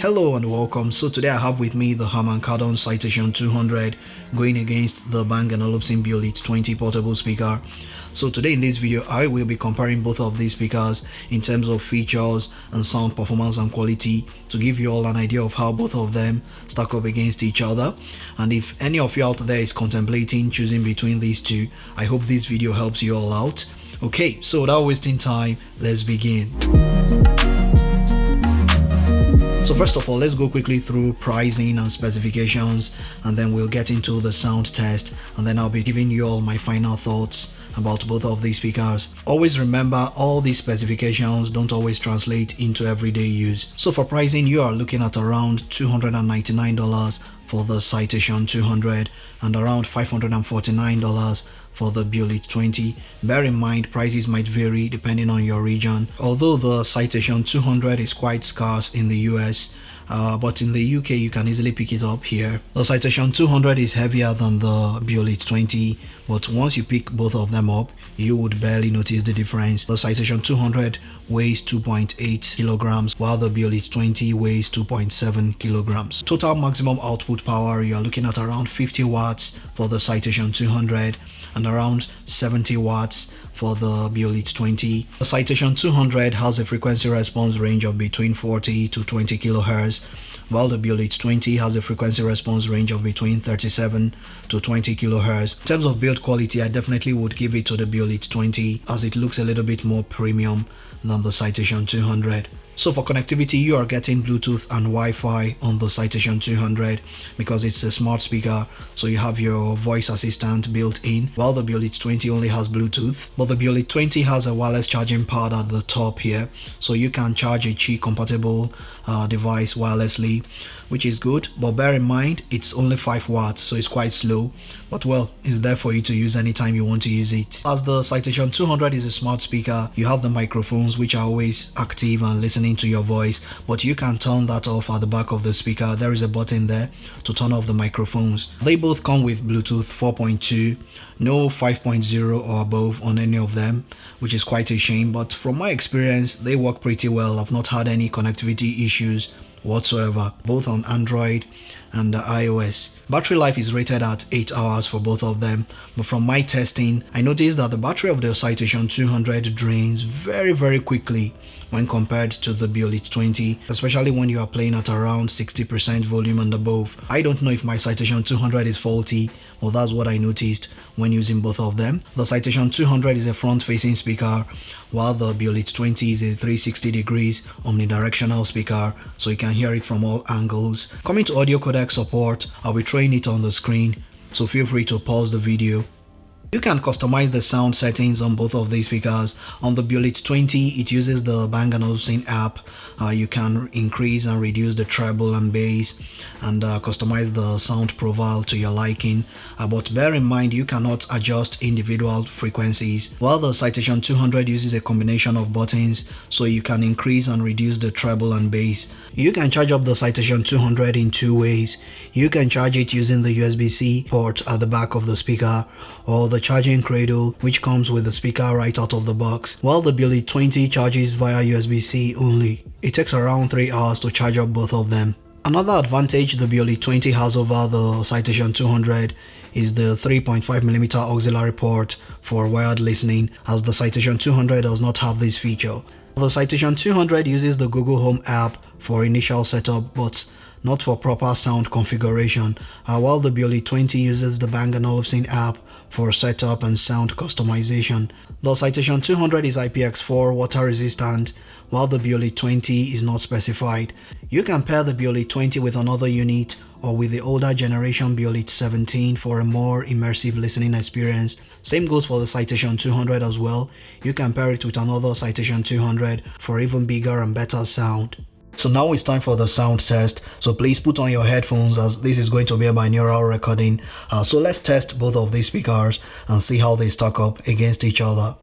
Hello and welcome. So today I have with me the Harman Kardon Citation 200 going against the Bang Olufsen Beolit 20 portable speaker. So today in this video I will be comparing both of these speakers in terms of features and sound performance and quality to give you all an idea of how both of them stack up against each other. And if any of you out there is contemplating choosing between these two, I hope this video helps you all out. Okay, so without wasting time, let's begin. So first of all, let's go quickly through pricing and specifications, and then we'll get into the sound test, and then I'll be giving you all my final thoughts about both of these speakers. Always remember, all these specifications don't always translate into everyday use. So for pricing, you are looking at around $299 for the Citation 200 and around $549 for the Beolit 20. Bear in mind, prices might vary depending on your region. Although the Citation 200 is quite scarce in the US, but in the UK you can easily pick it up here. The Citation 200 is heavier than the Beolit 20, but once you pick both of them up, you would barely notice the difference. The Citation 200 weighs 2.8 kilograms, while the Beolit 20 weighs 2.7 kilograms. Total maximum output power, you are looking at around 50 watts for the Citation 200 and around 70 watts for the Beolit 20. The Citation 200 has a frequency response range of between 40 to 20 kilohertz, while the Beolit 20 has a frequency response range of between 37 to 20 kilohertz. In terms of build quality, I definitely would give it to the Beolit 20 as it looks a little bit more premium than the Citation 200. So for connectivity, you are getting Bluetooth and Wi-Fi on the Citation 200 because it's a smart speaker, so you have your voice assistant built in, while the Beolit 20 only has Bluetooth. But the Beolit 20 has a wireless charging pad at the top here, so you can charge a Qi compatible device wirelessly, which is good. But bear in mind, it's only 5 watts, so it's quite slow, but well, it's there for you to use anytime you want to use it. As the Citation 200 is a smart speaker, you have the microphones which are always active and listening to your voice, but you can turn that off at the back of the speaker. There is a button there to turn off the microphones. They both come with Bluetooth 4.2, no 5.0 or above on any of them, which is quite a shame, but from my experience they work pretty well. I've not had any connectivity issues whatsoever, both on Android and iOS. Battery life is rated at 8 hours for both of them, but from my testing, I noticed that the battery of the Citation 200 drains very quickly when compared to the Beolit 20, especially when you are playing at around 60% volume and above. I don't know if my Citation 200 is faulty, but that's what I noticed when using both of them. The Citation 200 is a front-facing speaker, while the Beolit 20 is a 360 degrees omnidirectional speaker, so you can hear it from all angles. Coming to audio codec support, I'll be throwing it on the screen, so feel free to pause the video. You can customize the sound settings on both of these speakers. On the Beolit 20, it uses the Bang Olufsen app. You can increase and reduce the treble and bass and customize the sound profile to your liking. But bear in mind, you cannot adjust individual frequencies. While the Citation 200 uses a combination of buttons, so you can increase and reduce the treble and bass. You can charge up the Citation 200 in 2 ways. You can charge it using the USB-C port at the back of the speaker, or the charging cradle, which comes with the speaker right out of the box, while the Beolit 20 charges via USB-C only. It takes around 3 hours to charge up both of them. Another advantage the Beolit 20 has over the Citation 200 is the 3.5mm auxiliary port for wired listening, as the Citation 200 does not have this feature. The Citation 200 uses the Google Home app for initial setup, but not for proper sound configuration, while the Beolit 20 uses the Bang Olufsen app for setup and sound customization. The Citation 200 is IPX4 water resistant, while the Beolit 20 is not specified. You can pair the Beolit 20 with another unit or with the older generation Beolit 17 for a more immersive listening experience. Same goes for the Citation 200 as well. You can pair it with another Citation 200 for even bigger and better sound. So now it's time for the sound test, so please put on your headphones as this is going to be a binaural recording. So let's test both of these speakers and see how they stack up against each other.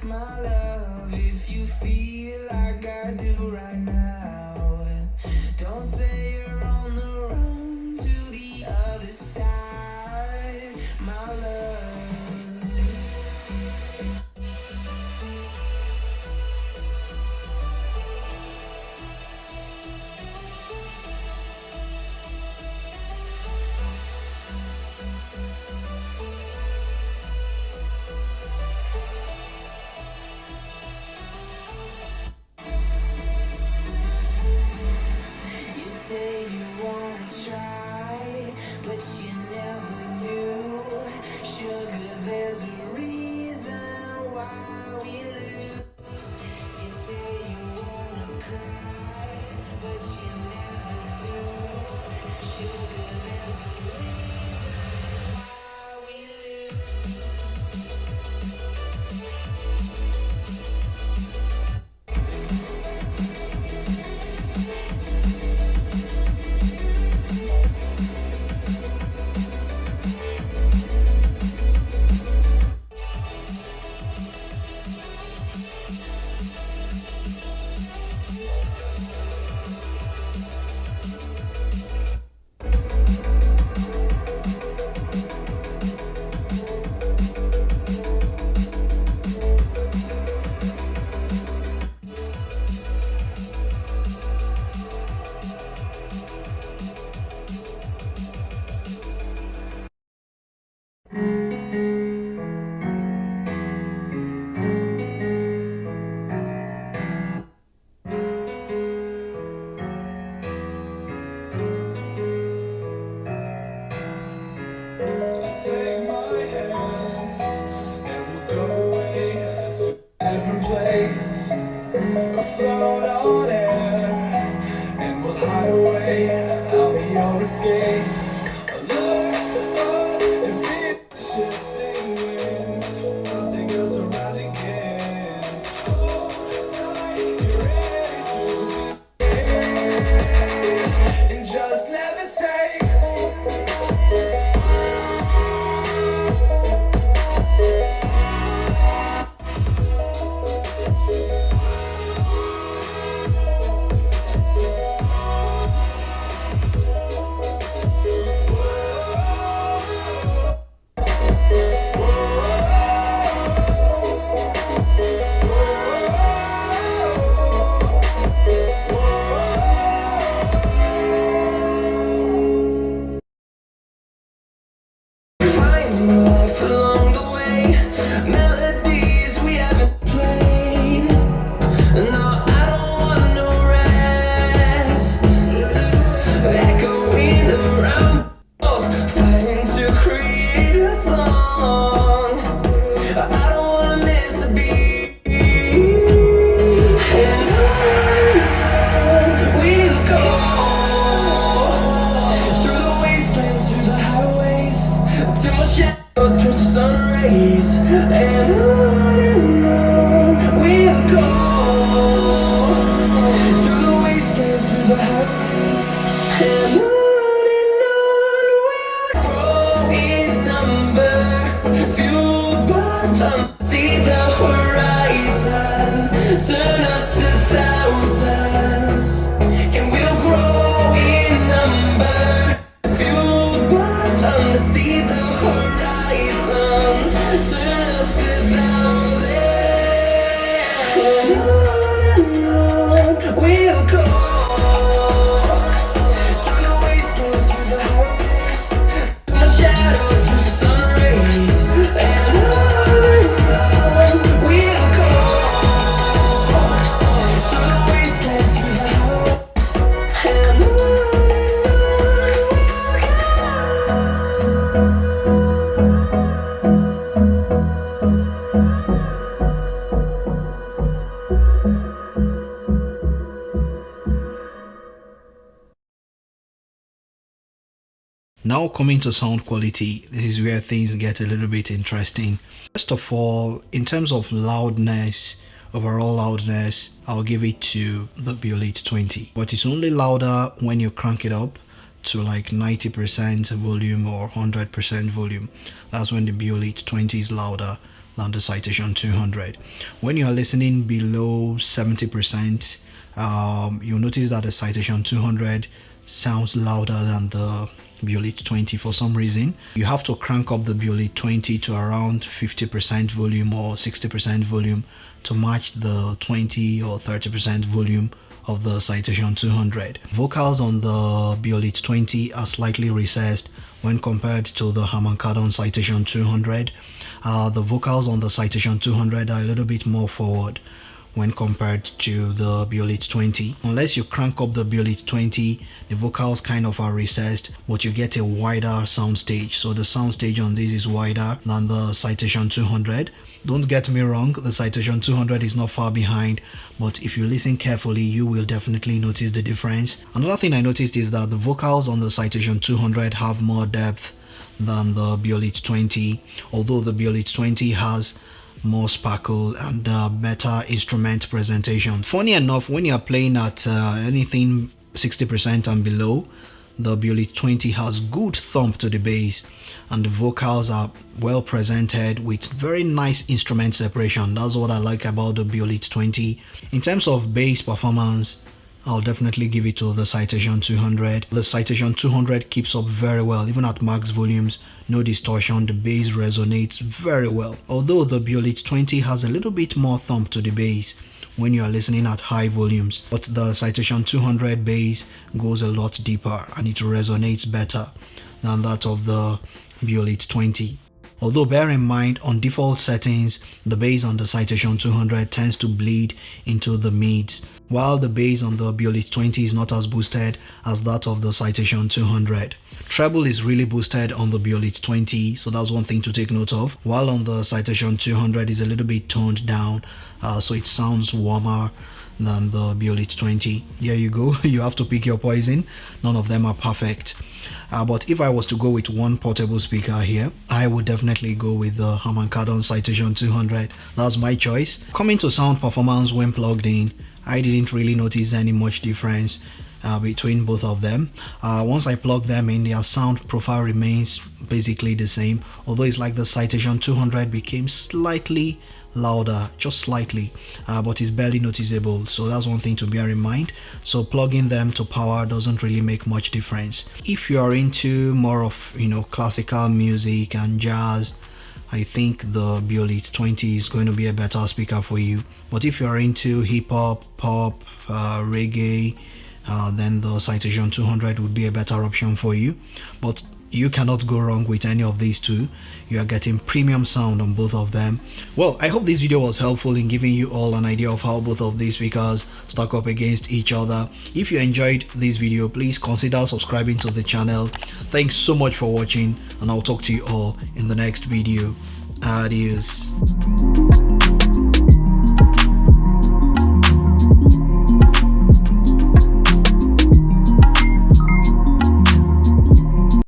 My love, if you feel like float on air, and we'll hide away. I'll be your escape. Look up and feel the shifting winds, tossing us around again. Hold tight, get ready to begin, and just levitate. Finding life along the way, melodies we haven't played. No, I don't want no rest. Echoing around us, fighting to create a song. I don't wanna miss a beat. And on we'll go, through the wastelands, through the highways, till my shadow turns to sun rays. And on we'll go, through the wastelands, through the highways. And on we'll grow in number, fueled by them. See the horizon, turn us to thousands, and we'll grow in number, fueled by them. To see the horizon, turn us to thousands, and on we'll go, through the wastelands, through the highways, my shadow turns to sun rays. And on we'll go, through the wastelands, through the highways. And on we'll go. Now coming to sound quality, this is where things get a little bit interesting. First of all, in terms of loudness, overall loudness, I'll give it to the Beolit 20. But it's only louder when you crank it up to like 90% volume or 100% volume. That's when the Beolit 20 is louder than the Citation 200. When you are listening below 70%, you'll notice that the Citation 200 sounds louder than the Beolit 20 for some reason. You have to crank up the Beolit 20 to around 50% volume or 60% volume to match the 20 or 30% volume of the Citation 200. Vocals on the Beolit 20 are slightly recessed when compared to the Harman Kardon Citation 200. The vocals on the Citation 200 are a little bit more forward when compared to the Beolit 20. Unless you crank up the Beolit 20, the vocals kind of are recessed, but you get a wider sound stage. So the sound stage on this is wider than the Citation 200. Don't get me wrong, the Citation 200 is not far behind, but if you listen carefully, you will definitely notice the difference. Another thing I noticed is that the vocals on the Citation 200 have more depth than the Beolit 20, although the Beolit 20 has more sparkle and better instrument presentation. Funny enough, when you're playing at anything 60% and below, the Beolit 20 has good thump to the bass, and the vocals are well presented with very nice instrument separation. That's what I like about the Beolit 20. In terms of bass performance, I'll definitely give it to the Citation 200. The Citation 200 keeps up very well, even at max volumes, no distortion, the bass resonates very well. Although the Beolit 20 has a little bit more thump to the bass when you are listening at high volumes, but the Citation 200 bass goes a lot deeper and it resonates better than that of the Beolit 20. Although bear in mind, on default settings, the bass on the Citation 200 tends to bleed into the mids, while the bass on the Beolit 20 is not as boosted as that of the Citation 200. Treble is really boosted on the Beolit 20, so that's one thing to take note of, while on the Citation 200 is a little bit toned down, so it sounds warmer than the Beolit 20. There you go. You have to pick your poison. None of them are perfect. But if I was to go with one portable speaker here, I would definitely go with the Harman Kardon Citation 200. That's my choice. Coming to sound performance when plugged in, I didn't really notice any much difference between both of them. Once I plug them in, their sound profile remains basically the same, although it's like the Citation 200 became slightly louder, just slightly, but it's barely noticeable. So that's one thing to bear in mind. So plugging them to power doesn't really make much difference. If you are into more of classical music and jazz, I think the Beolit 20 is going to be a better speaker for you. But if you are into hip hop, pop, reggae, then the Citation 200 would be a better option for you. But you cannot go wrong with any of these two. You are getting premium sound on both of them. Well, I hope this video was helpful in giving you all an idea of how both of these speakers stack up against each other. If you enjoyed this video, please consider subscribing to the channel. Thanks so much for watching, and I'll talk to you all in the next video. Adios.